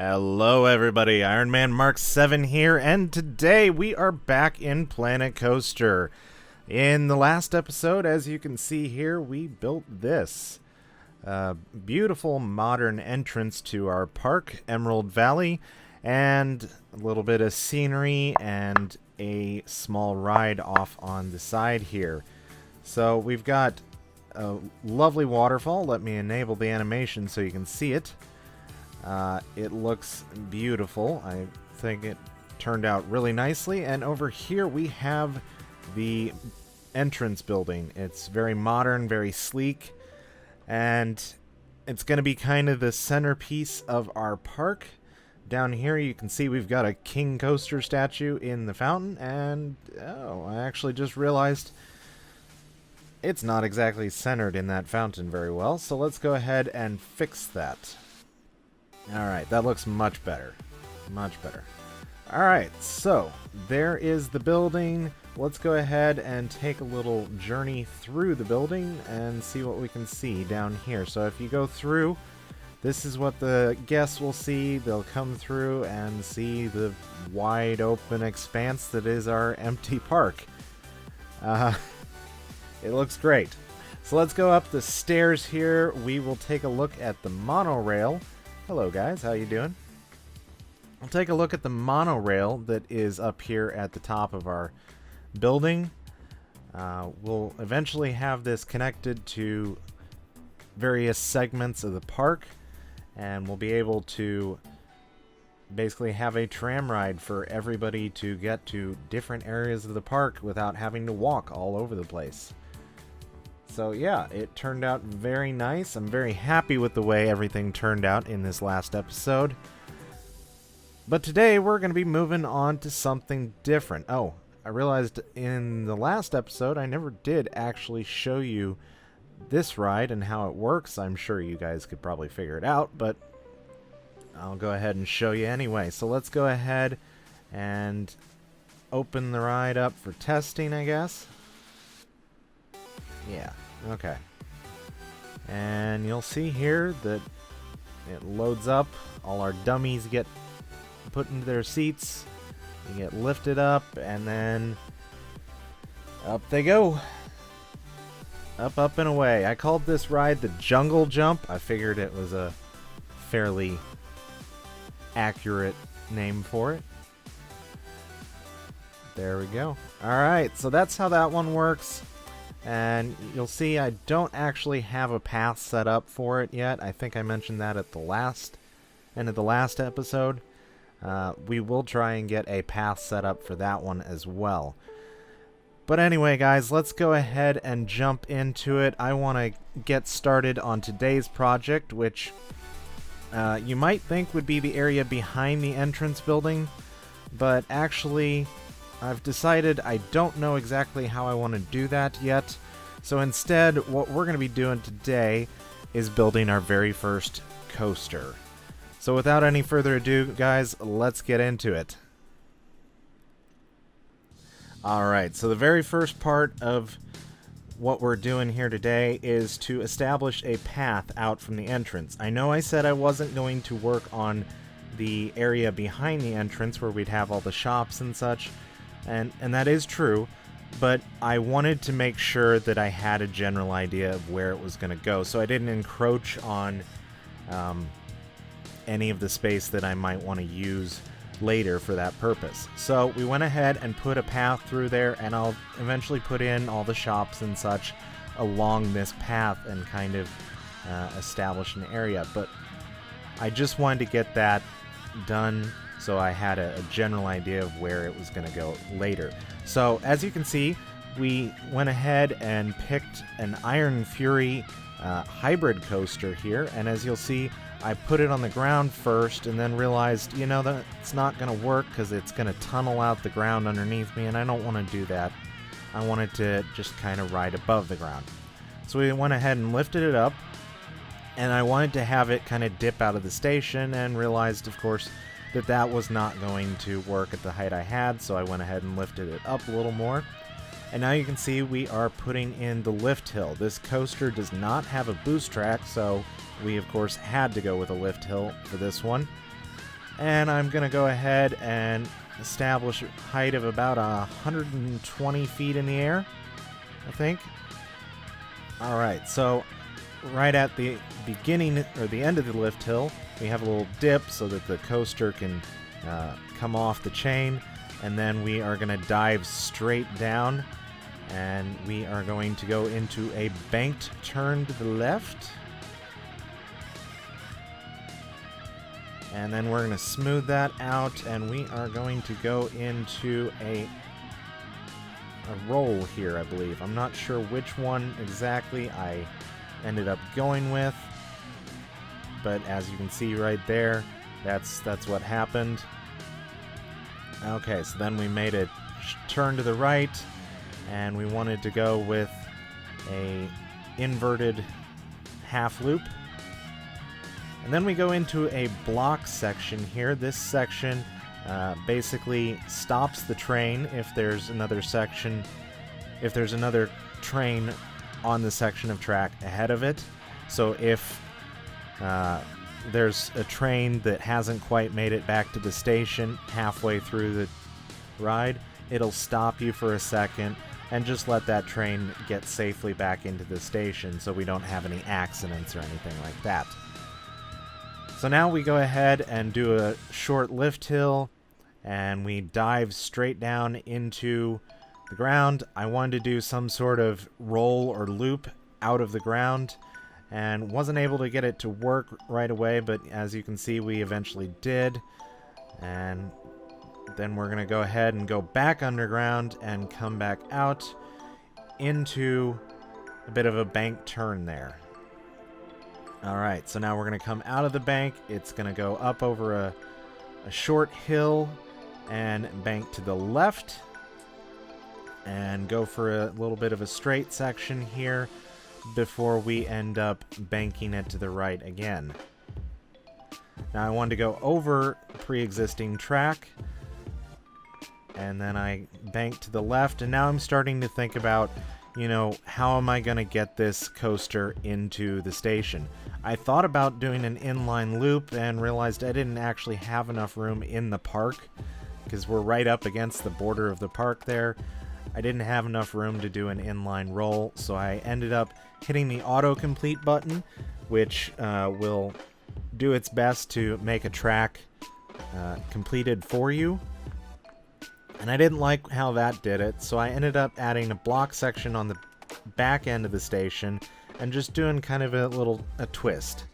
Hello everybody, Iron Man Mark 7 here, and today we are back in Planet Coaster. In the last episode, as you can see here, we built this beautiful modern entrance to our park, Emerald Valley, and a little bit of scenery and a small ride off on the side here. So we've got a lovely waterfall. Let me enable the animation so you can see it. It looks beautiful. I think it turned out really nicely. And over here we have the entrance building. It's very modern, very sleek, and it's going to be kind of the centerpiece of our park. Down here you can see we've got a King Coaster statue in the fountain, and oh, I actually just realized it's not exactly centered in that fountain very well, so let's go ahead and fix that. Alright, that looks much better. Much better. Alright, so there is the building. Let's go ahead and take a little journey through the building and see what we can see down here. So if you go through, this is what the guests will see. They'll come through and see the wide open expanse that is our empty park. It looks great. So let's go up the stairs here. We will take a look at the monorail. Hello guys, how you doing? We'll take a look at the monorail that is up here at the top of our building. We'll eventually have this connected to various segments of the park, and we'll be able to basically have a tram ride for everybody to get to different areas of the park without having to walk all over the place. So yeah, it turned out very nice. I'm very happy with the way everything turned out in this last episode. But today we're going to be moving on to something different. Oh, I realized in the last episode I never did actually show you this ride and how it works. I'm sure you guys could probably figure it out, but I'll go ahead and show you anyway. So let's go ahead and open the ride up for testing, I guess. Yeah, okay. And you'll see here that it loads up. All our dummies get put into their seats. They get lifted up, and then up they go. Up, up, and away. I called this ride the Jungle Jump. I figured it was a fairly accurate name for it. There we go. Alright, so that's how that one works. And you'll see I don't actually have a path set up for it yet. I think I mentioned that at the end of the last episode. We will try and get a path set up for that one as well. But anyway, guys, let's go ahead and jump into it. I want to get started on today's project, which you might think would be the area behind the entrance building, but actually I've decided I don't know exactly how I want to do that yet. So instead, what we're going to be doing today is building our very first coaster. So without any further ado, guys, let's get into it. Alright, so the very first part of what we're doing here today is to establish a path out from the entrance. I know I said I wasn't going to work on the area behind the entrance where we'd have all the shops and such, and that is true, but I wanted to make sure that I had a general idea of where it was going to go, so I didn't encroach on any of the space that I might want to use later for that purpose. So we went ahead and put a path through there, and I'll eventually put in all the shops and such along this path and kind of establish an area, but I just wanted to get that done so I had a general idea of where it was going to go later. So as you can see, we went ahead and picked an Iron Fury hybrid coaster here, and as you'll see, I put it on the ground first and then realized, you know, that it's not going to work because it's going to tunnel out the ground underneath me, and I don't want to do that. I wanted to just kind of ride above the ground. So we went ahead and lifted it up, and I wanted to have it kind of dip out of the station, and realized, of course, that was not going to work at the height I had, so I went ahead and lifted it up a little more. And now you can see we are putting in the lift hill. This coaster does not have a boost track, so we of course had to go with a lift hill for this one. And I'm going to go ahead and establish a height of about 120 feet in the air, I think. Alright, so right at the beginning, or the end of the lift hill, we have a little dip so that the coaster can come off the chain. And then we are going to dive straight down. And we are going to go into a banked turn to the left. And then we're going to smooth that out, and we are going to go into a roll here, I believe. I'm not sure which one exactly I ended up going with, but as you can see right there, that's what happened. Okay, so then we made a turn to the right, and we wanted to go with a inverted half loop. And then we go into a block section here. This section basically stops the train if there's another train on the section of track ahead of it. So if there's a train that hasn't quite made it back to the station halfway through the ride, it'll stop you for a second and just let that train get safely back into the station so we don't have any accidents or anything like that. So now we go ahead and do a short lift hill, and we dive straight down into the ground. I wanted to do some sort of roll or loop out of the ground, and wasn't able to get it to work right away, but as you can see, we eventually did. And then we're going to go ahead and go back underground and come back out into a bit of a bank turn there. Alright, so now we're going to come out of the bank. It's going to go up over a short hill and bank to the left. And go for a little bit of a straight section here before we end up banking it to the right again. Now I wanted to go over pre-existing track. And then I banked to the left. And now I'm starting to think about, you know, how am I going to get this coaster into the station? I thought about doing an inline loop and realized I didn't actually have enough room in the park because we're right up against the border of the park there. I didn't have enough room to do an inline roll, so I ended up hitting the autocomplete button, which will do its best to make a track completed for you. And I didn't like how that did it, so I ended up adding a block section on the back end of the station and just doing kind of a twist.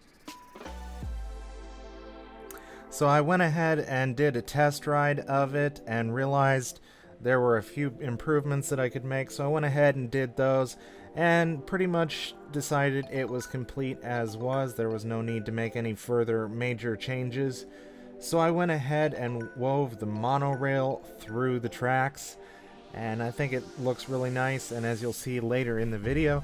So I went ahead and did a test ride of it and realized there were a few improvements that I could make, so I went ahead and did those and pretty much decided it was complete as was. There was no need to make any further major changes. So I went ahead and wove the monorail through the tracks, and I think it looks really nice, and as you'll see later in the video,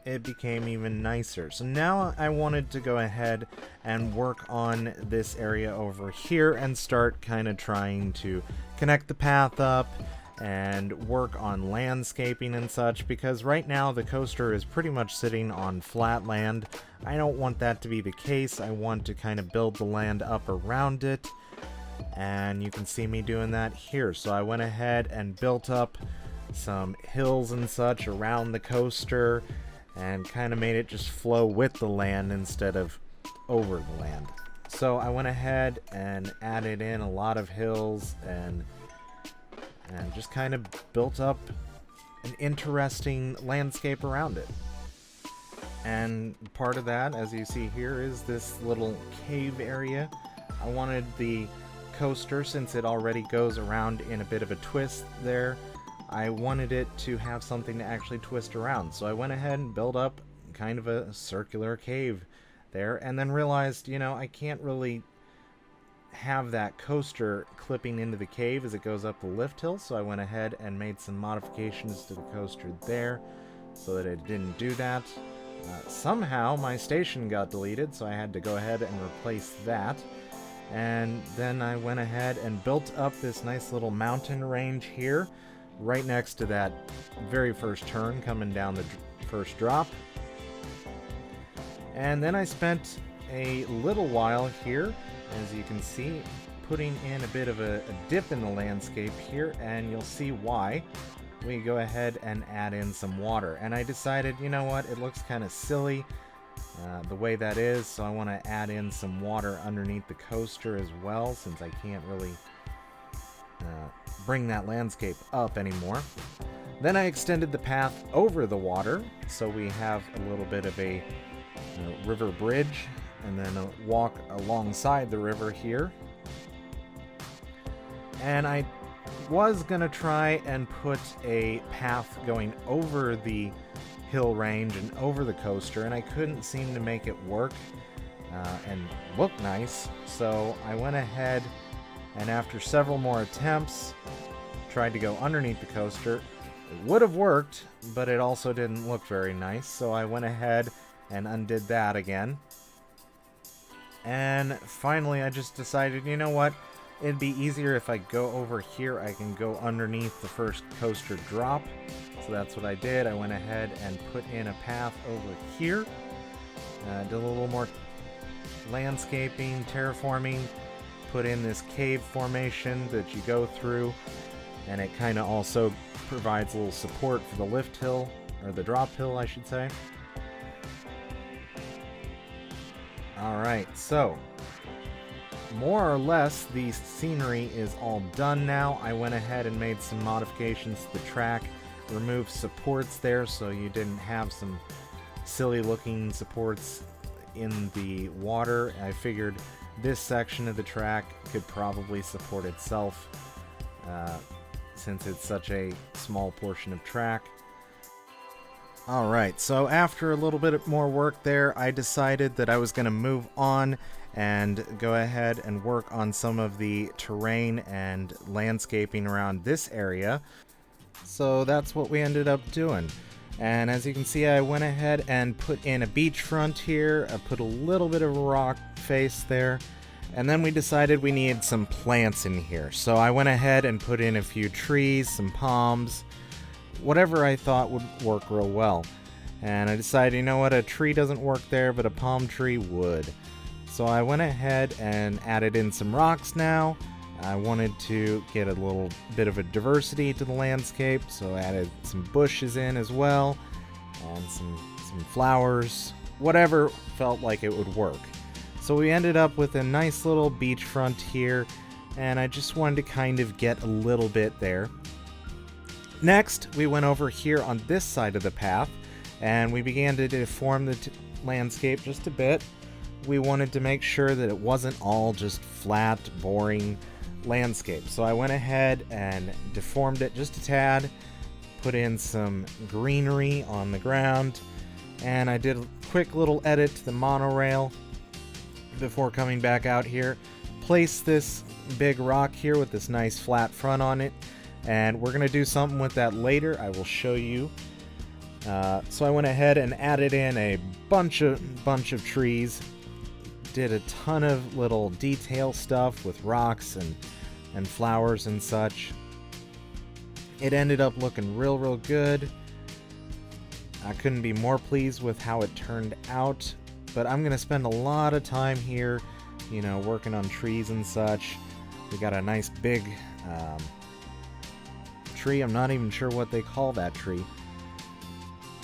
it became even nicer. So now I wanted to go ahead and work on this area over here and start kind of trying to connect the path up and work on landscaping and such, because right now the coaster is pretty much sitting on flat land. I don't want that to be the case. I want to kind of build the land up around it, and you can see me doing that here. So I went ahead and built up some hills and such around the coaster and kind of made it just flow with the land instead of over the land. So I went ahead and added in a lot of hills and just kind of built up an interesting landscape around it. And part of that, as you see here, is this little cave area. I wanted the coaster, since it already goes around in a bit of a twist there, I wanted it to have something to actually twist around. So I went ahead and built up kind of a circular cave there, and then realized, you know, I can't really have that coaster clipping into the cave as it goes up the lift hill, so I went ahead and made some modifications to the coaster there so that it didn't do that. Somehow my station got deleted, so I had to go ahead and replace that. And then I went ahead and built up this nice little mountain range here, right next to that very first turn coming down the first drop. And then I spent a little while here, as you can see, putting in a bit of a dip in the landscape here, and you'll see why. We go ahead and add in some water, and I decided, you know what, it looks kind of silly the way that is, so I want to add in some water underneath the coaster as well, since I can't really bring that landscape up anymore. Then I extended the path over the water, so we have a little bit of a river bridge, and then a walk alongside the river here. And I was gonna try and put a path going over the hill range and over the coaster, and I couldn't seem to make it work and look nice, so I went ahead and after several more attempts tried to go underneath the coaster. It would have worked, but it also didn't look very nice, so I went ahead and undid that again. And finally I just decided, you know what, it'd be easier if I go over here. I can go underneath the first coaster drop. So that's what I did. I went ahead and put in a path over here. Did a little more landscaping, terraforming. Put in this cave formation that you go through. And it kind of also provides a little support for the lift hill, or the drop hill, I should say. Alright, so more or less the scenery is all done now. I went ahead and made some modifications to the track, removed supports there so you didn't have some silly looking supports in the water. I figured this section of the track could probably support itself since it's such a small portion of track. Alright, so after a little bit more work there, I decided that I was going to move on and go ahead and work on some of the terrain and landscaping around this area. So that's what we ended up doing. And as you can see, I went ahead and put in a beachfront here. I put a little bit of a rock face there. And then we decided we needed some plants in here. So I went ahead and put in a few trees, some palms, whatever I thought would work real well. And I decided, you know what, a tree doesn't work there, but a palm tree would. So I went ahead and added in some rocks now. I wanted to get a little bit of a diversity to the landscape, so I added some bushes in as well, and some flowers, whatever felt like it would work. So we ended up with a nice little beachfront here, and I just wanted to kind of get a little bit there. Next, we went over here on this side of the path, and we began to deform the landscape just a bit. We wanted to make sure that it wasn't all just flat, boring landscape. So I went ahead and deformed it just a tad, put in some greenery on the ground, and I did a quick little edit to the monorail before coming back out here. Placed this big rock here with this nice flat front on it, and we're going to do something with that later. I will show you. So I went ahead and added in a bunch of trees. Did a ton of little detail stuff with rocks and flowers and such. It ended up looking real good. I couldn't be more pleased with how it turned out, but I'm gonna spend a lot of time here, you know, working on trees and such. We got a nice big tree. I'm not even sure what they call that tree,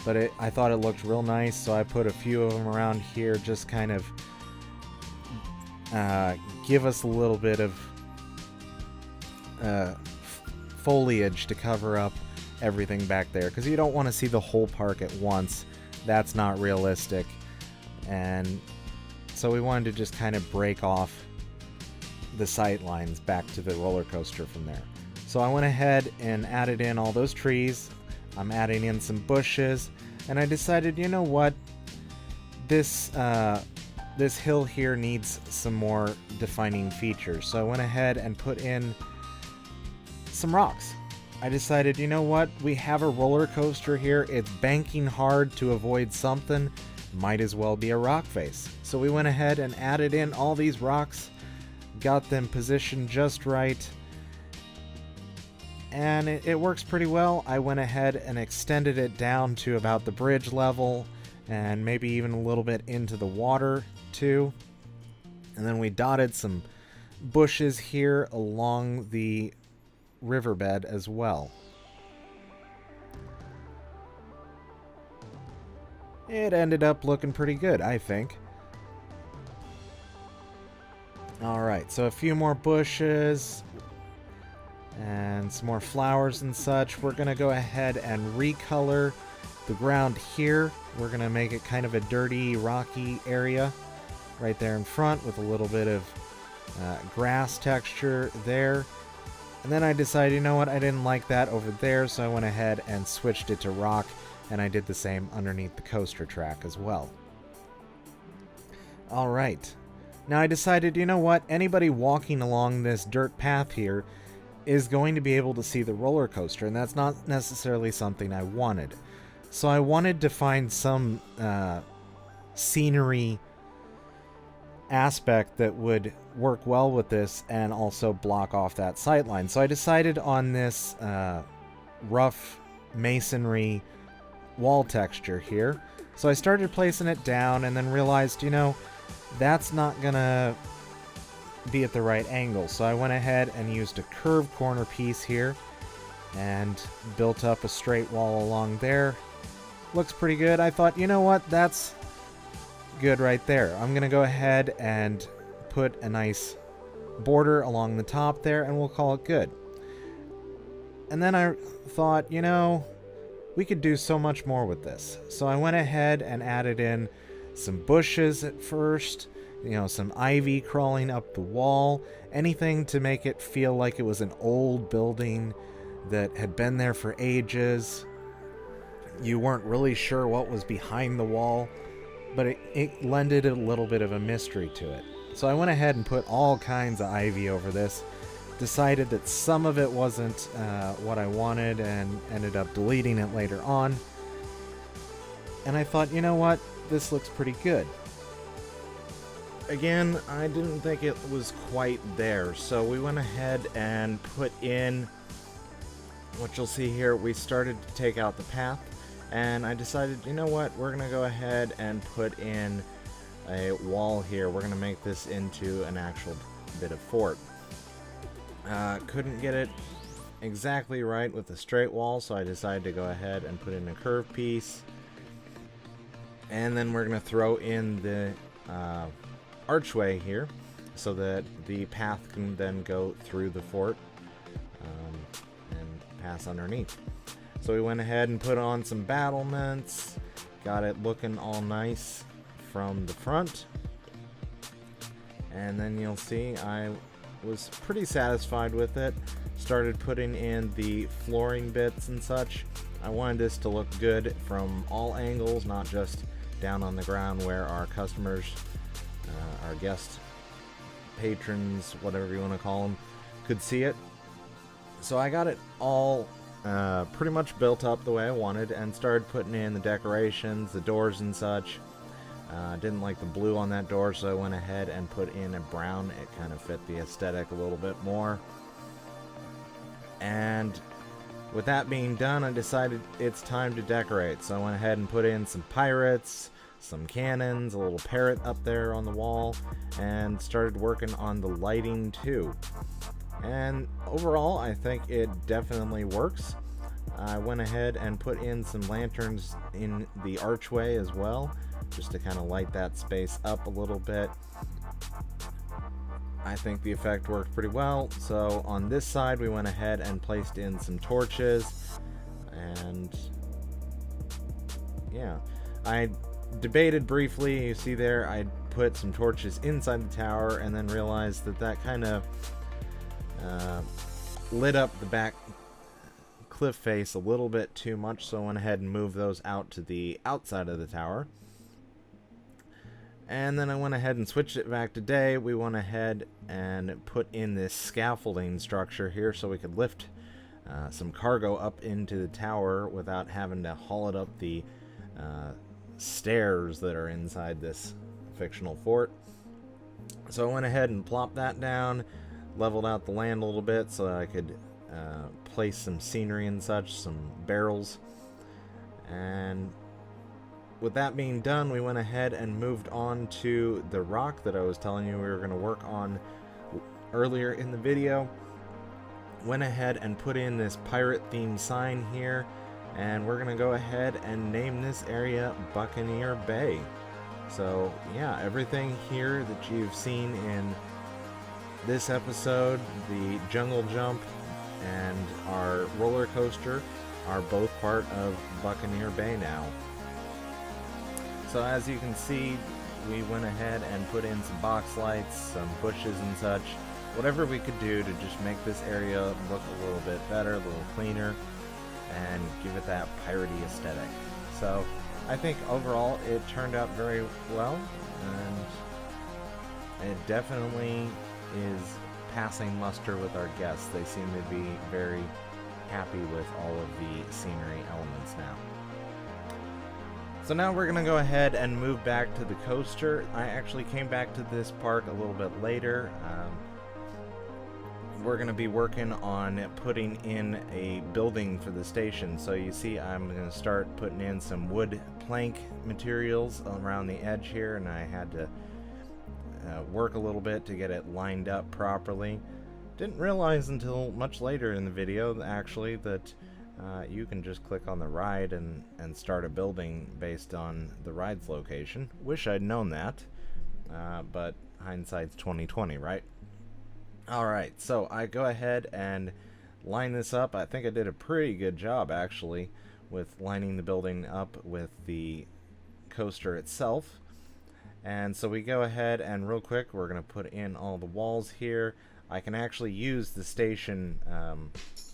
but I thought it looked real nice, so I put a few of them around here, just kind of give us a little bit of foliage to cover up everything back there, because you don't want to see the whole park at once. That's not realistic. And so we wanted to just kind of break off the sight lines back to the roller coaster from there. So I went ahead and added in all those trees. I'm adding in some bushes, and I decided, you know what, this hill here needs some more defining features. So I went ahead and put in some rocks. I decided, you know what, we have a roller coaster here. It's banking hard to avoid something. Might as well be a rock face. So we went ahead and added in all these rocks, got them positioned just right, and it works pretty well. I went ahead and extended it down to about the bridge level, and maybe even a little bit into the water too. And then we dotted some bushes here along the riverbed as well. It ended up looking pretty good, I think. Alright, so a few more bushes and some more flowers and such. We're going to go ahead and recolor the ground here. We're going to make it kind of a dirty, rocky area right there in front with a little bit of grass texture there. And then I decided, you know what, I didn't like that over there, so I went ahead and switched it to rock, and I did the same underneath the coaster track as well. Alright. Now I decided, you know what, anybody walking along this dirt path here is going to be able to see the roller coaster, and that's not necessarily something I wanted. So I wanted to find some scenery aspect that would work well with this and also block off that sightline. So I decided on this rough masonry wall texture here. So I started placing it down and then realized, you know, that's not gonna be at the right angle. So I went ahead and used a curved corner piece here and built up a straight wall along there. Looks pretty good. I thought, you know what, that's good right there. I'm gonna go ahead and put a nice border along the top there and we'll call it good. And then I thought, you know, we could do so much more with this. So I went ahead and added in some bushes at first, you know, some ivy crawling up the wall, anything to make it feel like it was an old building that had been there for ages. You weren't really sure what was behind the wall, but it lended a little bit of a mystery to it. So I went ahead and put all kinds of ivy over this, decided that some of it wasn't what I wanted and ended up deleting it later on. And I thought, you know what, this looks pretty good. Again, I didn't think it was quite there, so we went ahead and put in what you'll see here. We started to take out the path, and I decided, you know what, we're gonna go ahead and put in a wall here. We're gonna make this into an actual bit of fort. Couldn't get it exactly right with a straight wall, so I decided to go ahead and put in a curved piece. And then we're gonna throw in the archway here so that the path can then go through the fort and pass underneath. So we went ahead and put on some battlements, got it looking all nice from the front, and then you'll see I was pretty satisfied with it. Started putting in the flooring bits and such. I wanted this to look good from all angles, not just down on the ground where our customers, our guest patrons, whatever you want to call them, could see it. So I got it all pretty much built up the way I wanted and started putting in the decorations, the doors and such. Didn't like the blue on that door, so I went ahead and put in a brown. It kind of fit the aesthetic a little bit more. And with that being done, I decided it's time to decorate. So I went ahead and put in some pirates, some cannons, a little parrot up there on the wall, and started working on the lighting too. And overall, I think it definitely works. I went ahead and put in some lanterns in the archway as well, just to kind of light that space up a little bit. I think the effect worked pretty well. So on this side, we went ahead and placed in some torches, and yeah, I debated briefly. You see there, I put some torches inside the tower and then realized that that kind of lit up the back cliff face a little bit too much, so I went ahead and moved those out to the outside of the tower. And then I went ahead and switched it back to day. We went ahead and put in this scaffolding structure here so we could lift some cargo up into the tower without having to haul it up the stairs that are inside this fictional fort. So I went ahead and plopped that down, leveled out the land a little bit so that I could place some scenery and such, some barrels. And with that being done, we went ahead and moved on to the rock that I was telling you we were going to work on earlier in the video, went ahead and put in this pirate themed sign here, and we're gonna go ahead and name this area Buccaneer Bay. So yeah, everything here that you've seen in this episode, the jungle jump and our roller coaster, are both part of Buccaneer Bay now. So as you can see, we went ahead and put in some box lights, some bushes and such, whatever we could do to just make this area look a little bit better, a little cleaner, and give it that piratey aesthetic. So I think overall it turned out very well, and it definitely is passing muster with our guests. They seem to be very happy with all of the scenery elements now. So now we're going to go ahead and move back to the coaster. I actually came back to this park a little bit later. We're going to be working on putting in a building for the station. So you see I'm going to start putting in some wood plank materials around the edge here, and I had to work a little bit to get it lined up properly. Didn't realize until much later in the video actually that you can just click on the ride and start a building based on the ride's location. Wish I'd known that, but hindsight's 20/20, right? Alright, so I go ahead and line this up. I think I did a pretty good job actually with lining the building up with the coaster itself. And so we go ahead and real quick we're going to put in all the walls here. I can actually use the station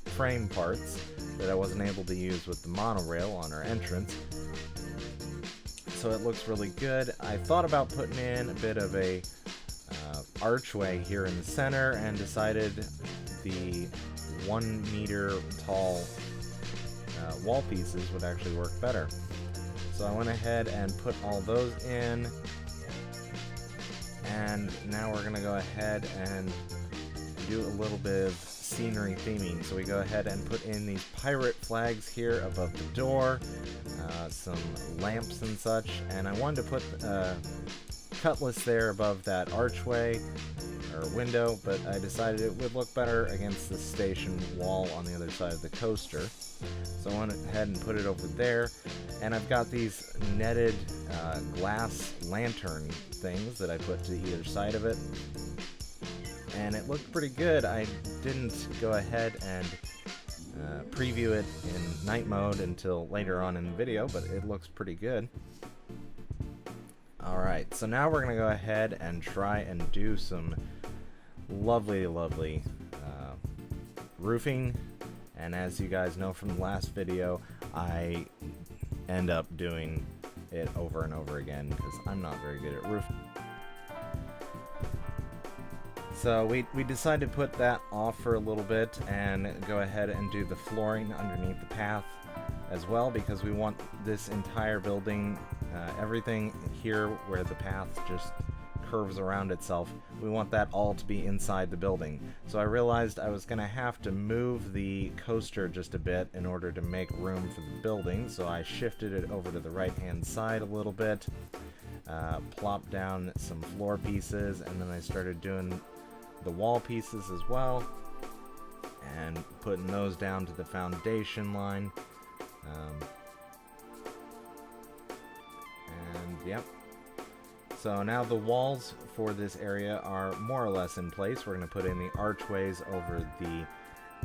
frame parts that I wasn't able to use with the monorail on our entrance. So it looks really good. I thought about putting in a bit of a archway here in the center and decided the 1 meter tall wall pieces would actually work better. So I went ahead and put all those in, and now we're going to go ahead and do a little bit of scenery theming. So we go ahead and put in these pirate flags here above the door, some lamps and such, and I wanted to put cutlass there above that archway or window, but I decided it would look better against the station wall on the other side of the coaster. So I went ahead and put it over there, and I've got these netted glass lantern things that I put to either side of it, and it looked pretty good. I didn't go ahead and preview it in night mode until later on in the video, but it looks pretty good. Alright, so now we're going to go ahead and try and do some lovely roofing, and as you guys know from the last video, I end up doing it over and over again because I'm not very good at roofing. So we decided to put that off for a little bit and go ahead and do the flooring underneath the path as well, because we want this entire building, everything here where the path just curves around itself, we want that all to be inside the building. So I realized I was going to have to move the coaster just a bit in order to make room for the building, so I shifted it over to the right hand side a little bit, plopped down some floor pieces, and then I started doing the wall pieces as well and putting those down to the foundation line. And yep, so now the walls for this area are more or less in place. We're going to put in the archways over the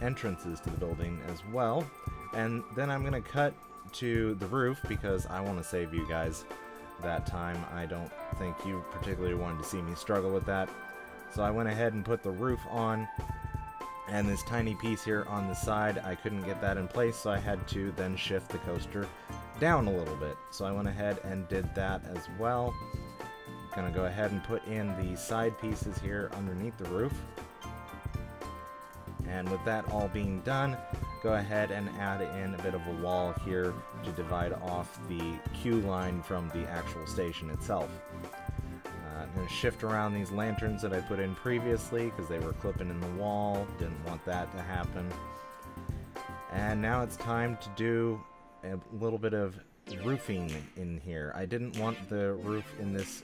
entrances to the building as well, and then I'm going to cut to the roof because I want to save you guys that time. I don't think you particularly wanted to see me struggle with that, so I went ahead and put the roof on, and this tiny piece here on the side, I couldn't get that in place, so I had to then shift the coaster down a little bit. So I went ahead and did that as well. I'm gonna go ahead and put in the side pieces here underneath the roof. And with that all being done, go ahead and add in a bit of a wall here to divide off the queue line from the actual station itself. I'm going to shift around these lanterns that I put in previously because they were clipping in the wall. Didn't want that to happen. And now it's time to do a little bit of roofing in here. I didn't want the roof in this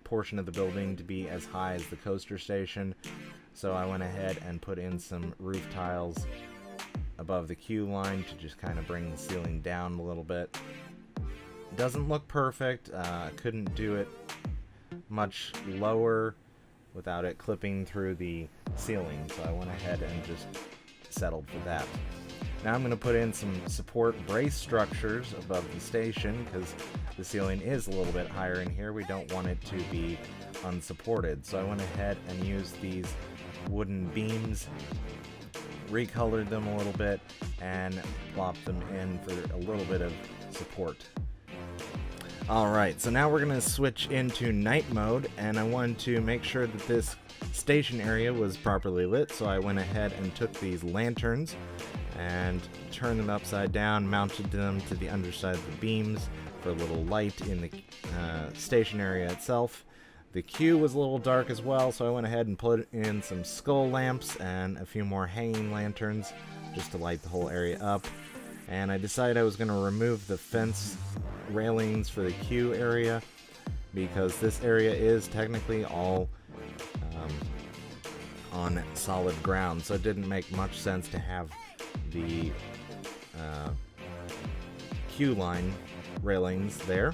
portion of the building to be as high as the coaster station, so I went ahead and put in some roof tiles above the queue line to just kind of bring the ceiling down a little bit. Doesn't look perfect. Couldn't do it much lower without it clipping through the ceiling, so I went ahead and just settled for that. Now I'm going to put in some support brace structures above the station because the ceiling is a little bit higher in here. We don't want it to be unsupported, so I went ahead and used these wooden beams, recolored them a little bit, and plopped them in for a little bit of support. Alright, so now we're going to switch into night mode, and I wanted to make sure that this station area was properly lit, so I went ahead and took these lanterns and turned them upside down, mounted them to the underside of the beams for a little light in the station area itself. The queue was a little dark as well, so I went ahead and put in some skull lamps and a few more hanging lanterns just to light the whole area up. And I decided I was going to remove the fence railings for the queue area because this area is technically all on solid ground, so it didn't make much sense to have the queue line railings there.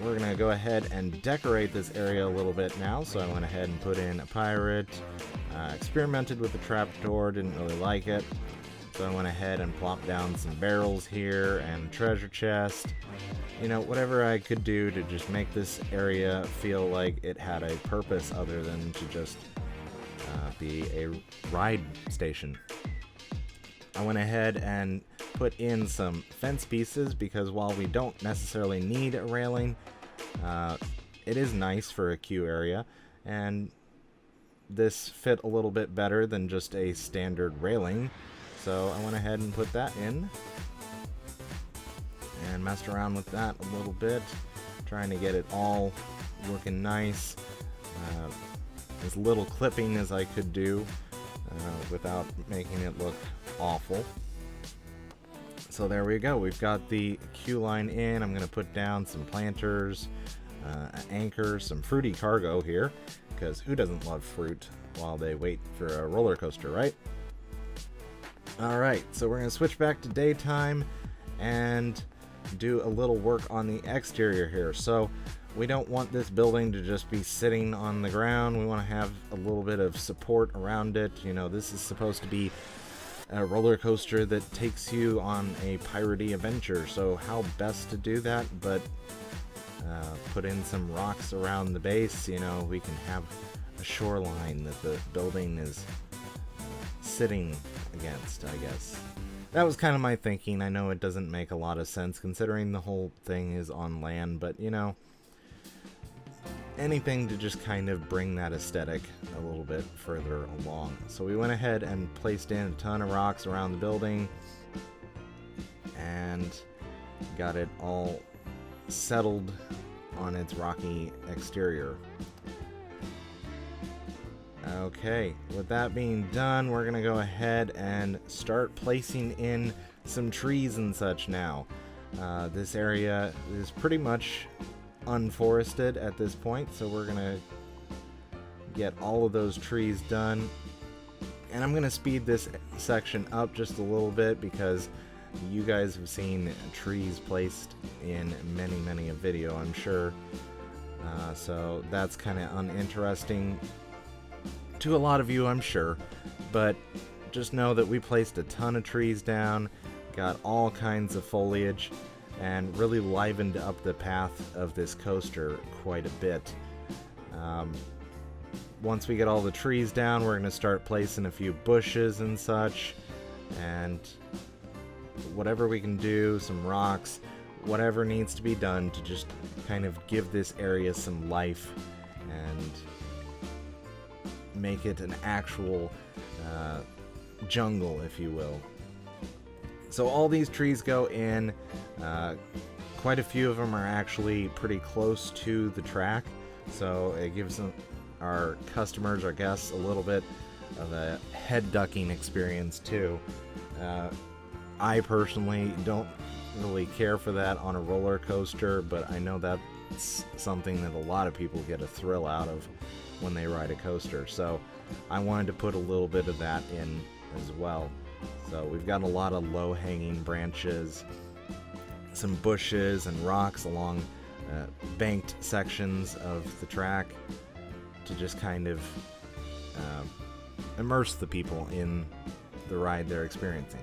We're going to go ahead and decorate this area a little bit now, so I went ahead and put in a pirate, experimented with the trapdoor, didn't really like it, so I went ahead and plopped down some barrels here and a treasure chest. You know, whatever I could do to just make this area feel like it had a purpose other than to just be a ride station. I went ahead and put in some fence pieces because while we don't necessarily need a railing, it is nice for a queue area, and this fit a little bit better than just a standard railing, so I went ahead and put that in and messed around with that a little bit, trying to get it all looking nice, as little clipping as I could do without making it look awful. So there we go, we've got the queue line in. I'm going to put down some planters, an anchor, some fruity cargo here, because who doesn't love fruit while they wait for a roller coaster, right? Alright, so we're going to switch back to daytime and do a little work on the exterior here. So we don't want this building to just be sitting on the ground. We want to have a little bit of support around it. You know, this is supposed to be a roller coaster that takes you on a piratey adventure, so how best to do that but put in some rocks around the base. You know, we can have a shoreline that the building is sitting against, I guess. That was kind of my thinking. I know it doesn't make a lot of sense considering the whole thing is on land, but you know, anything to just kind of bring that aesthetic a little bit further along. So we went ahead and placed in a ton of rocks around the building and got it all settled on its rocky exterior. Okay, with that being done, we're gonna go ahead and start placing in some trees and such now. This area is pretty much unforested at this point, so we're gonna get all of those trees done, and I'm gonna speed this section up just a little bit because you guys have seen trees placed in many a video, I'm sure, so that's kind of uninteresting to a lot of you, I'm sure, but just know that we placed a ton of trees down, got all kinds of foliage, and really livened up the path of this coaster quite a bit. Once we get all the trees down, we're going to start placing a few bushes and such, and whatever we can do, some rocks, whatever needs to be done to just kind of give this area some life and make it an actual jungle, if you will. So all these trees go in. Quite a few of them are actually pretty close to the track, so it gives them, our customers, our guests, a little bit of a head ducking experience too. I personally don't really care for that on a roller coaster, but I know that's something that a lot of people get a thrill out of when they ride a coaster. So I wanted to put a little bit of that in as well. So we've got a lot of low-hanging branches, some bushes and rocks along banked sections of the track to just kind of immerse the people in the ride they're experiencing.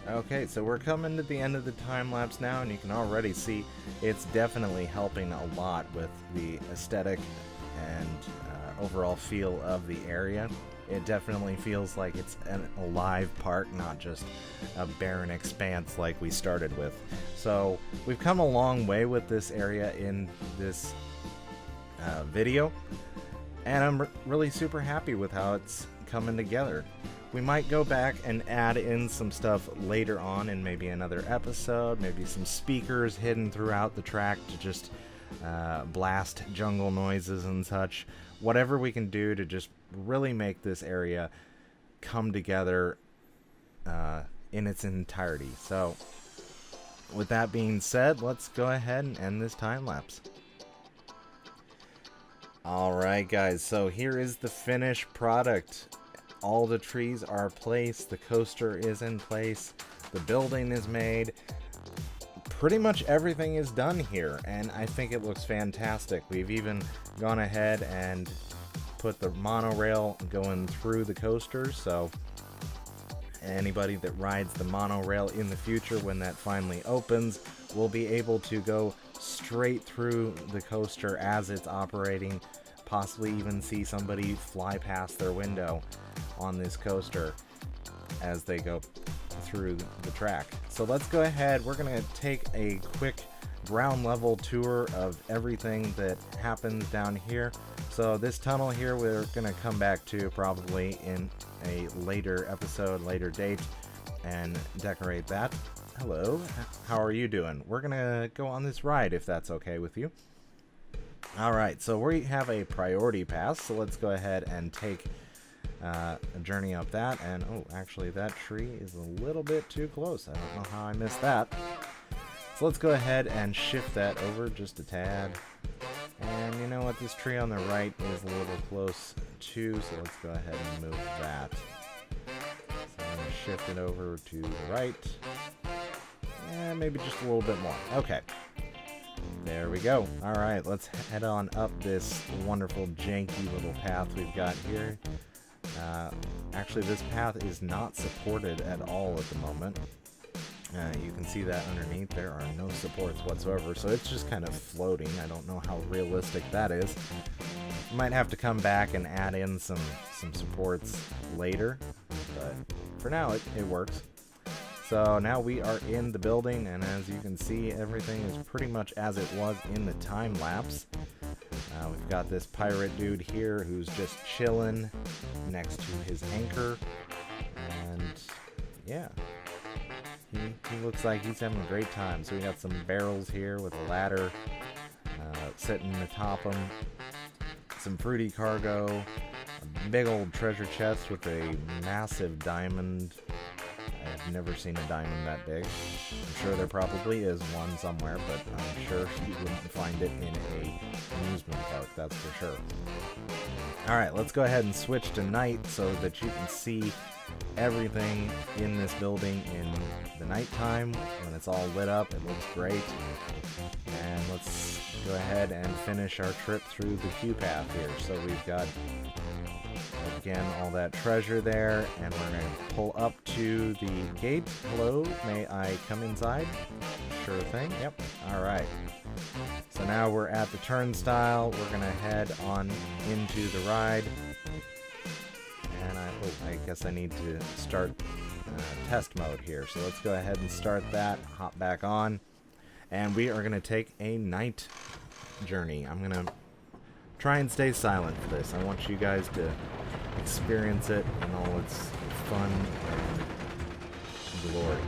Okay, so we're coming to the end of the time lapse now, and you can already see it's definitely helping a lot with the aesthetic and overall feel of the area. It definitely feels like it's an alive park, not just a barren expanse like we started with. So we've come a long way with this area in this video, and I'm really super happy with how it's coming together. We might go back and add in some stuff later on in maybe another episode, maybe some speakers hidden throughout the track to just blast jungle noises and such. Whatever we can do to just really make this area come together in its entirety. So with that being said, let's go ahead and end this time lapse. Alright guys, so here is the finished product. All the trees are placed, the coaster is in place, the building is made. Pretty much everything is done here, and I think it looks fantastic. We've even gone ahead and put the monorail going through the coaster, so anybody that rides the monorail in the future when that finally opens will be able to go straight through the coaster as it's operating, possibly even see somebody fly past their window on this coaster as they go through the track. So let's go ahead, we're going to take a quick ground level tour of everything that happens down here. So this tunnel here we're going to come back to probably in a later episode, later date, and decorate that. Hello, how are you doing? We're going to go on this ride if that's okay with you. Alright, so we have a priority pass, so let's go ahead and take a journey up that. And oh, actually that tree is a little bit too close. I don't know how I missed that. So let's go ahead and shift that over just a tad. And you know what, this tree on the right is a little close too, so let's go ahead and move that. So I'm going to shift it over to the right. And maybe just a little bit more. Okay. There we go. Alright, let's head on up this wonderful janky little path we've got here. Actually, this path is not supported at all at the moment. You can see that underneath there are no supports whatsoever, so it's just kind of floating. I don't know how realistic that is. Might have to come back and add in some supports later, but for now it works. So now we are in the building, and as you can see, everything is pretty much as it was in the time lapse. We've got this pirate dude here who's just chilling next to his anchor, and yeah, he looks like he's having a great time. So we got some barrels here with a ladder sitting atop them, some fruity cargo, a big old treasure chest with a massive diamond. I've never seen a diamond that big. I'm sure there probably is one somewhere, but I'm sure you wouldn't find it in a amusement park, that's for sure. Alright, let's go ahead and switch to night so that you can see everything in this building in the nighttime. When it's all lit up, it looks great. And let's go ahead and finish our trip through the queue path here. So we've got, again, all that treasure there, and we're going to pull up to the gate. Hello, may I come inside? Sure thing, yep. Alright. So now we're at the turnstile. We're going to head on into the ride. And I guess I need to start test mode here. So let's go ahead and start that, hop back on, and we are going to take a night journey. I'm going to try and stay silent for this. I want you guys to experience it in all its fun and glory.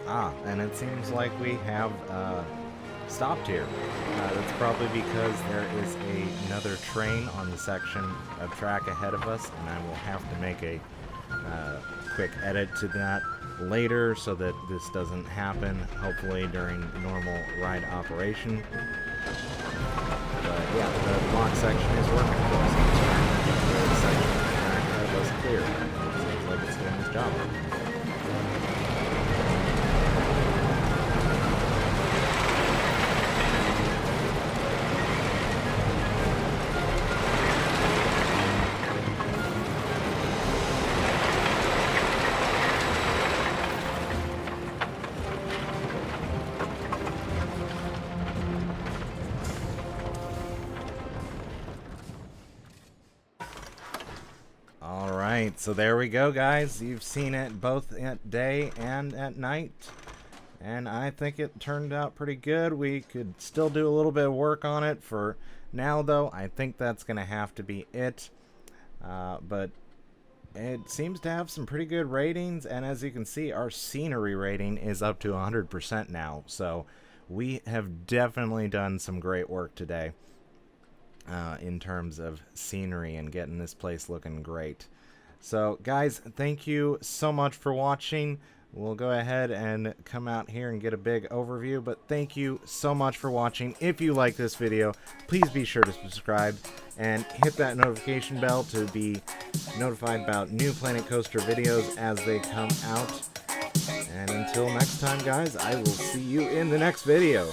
And it seems like we have stopped here. That's probably because there is another train on the section of track ahead of us, and I will have to make a quick edit to that later so that this doesn't happen, hopefully during normal ride operation. But yeah, the block section is working for us. The section of track ahead of us clear. It seems like it's doing its job. Alright, so there we go, guys. You've seen it both at day and at night. And I think it turned out pretty good. We could still do a little bit of work on it for now, though. I think that's going to have to be it. But it seems to have some pretty good ratings. And as you can see, our scenery rating is up to 100% now. So we have definitely done some great work today. In terms of scenery and getting this place looking great. So guys, thank you so much for watching. We'll go ahead and come out here and get a big overview, but thank you so much for watching. If you like this video, please be sure to subscribe and hit that notification bell to be notified about new Planet Coaster videos as they come out. And until next time, guys, I will see you in the next video.